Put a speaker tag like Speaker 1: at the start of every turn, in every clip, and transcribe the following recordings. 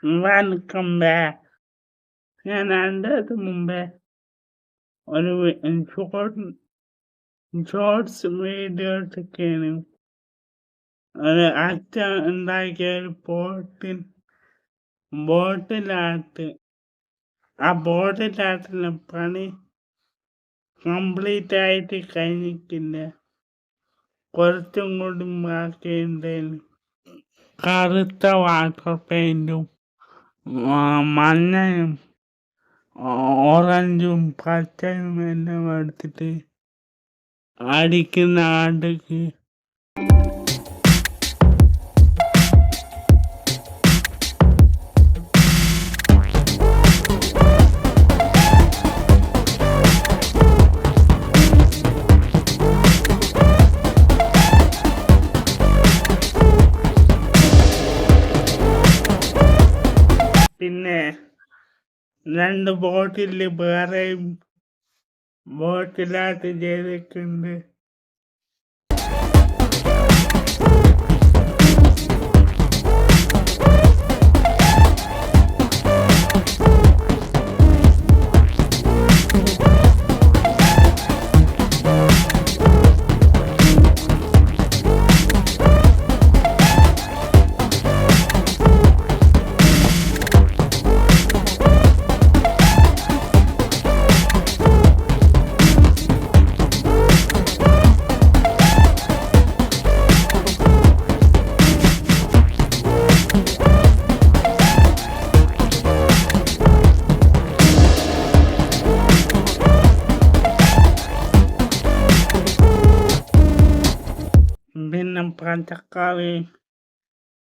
Speaker 1: Welcome back. ഞാൻ രണ്ടാഴ്ച മുമ്പേ ഒരു ഷോർട്സ് വീഡിയോസൊക്കെയാണ് ഒരു അച്ഛൻ ഉണ്ടാക്കിയ ഒരു ബോട്ടിലാട്ട്. ആ ബോട്ടിലാട്ടിലെ പണി കംപ്ലീറ്റ് ആയിട്ട് കഴിഞ്ഞിട്ടില്ല. കുറച്ചും കൂടി ബാക്കിയുണ്ടായിരുന്നു. കറുത്ത വാട്ടർ പെയിന്റും മഞ്ഞയും ഓറഞ്ചും പച്ചയും എല്ലാം എടുത്തിട്ട് അടിക്കുന്ന ആട്ടക്ക് പിന്നെ 2 ബോട്ടിൽ വേറെയും ബോട്ടിലാട്ട് ചെയ്തിട്ടുണ്ട്. പിന്നെ പച്ചക്കറി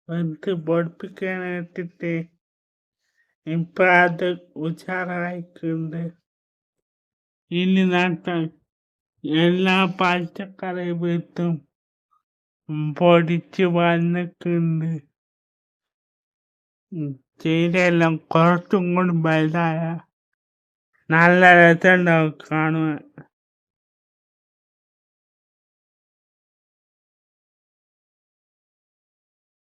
Speaker 1: വെച്ച് പൊടിപ്പിക്കാനിട്ടിട്ട് ഇപ്പം അത് ഉഷാറായിട്ടുണ്ട്. ഇനി നട്ട എല്ലാ പച്ചക്കറി വിത്തും പൊടിച്ച് വന്നിട്ടുണ്ട്. ചീരയെല്ലാം കുറച്ചും കൂടി വലുതായ നല്ല രസമുണ്ടാവും കാണുവാൻ.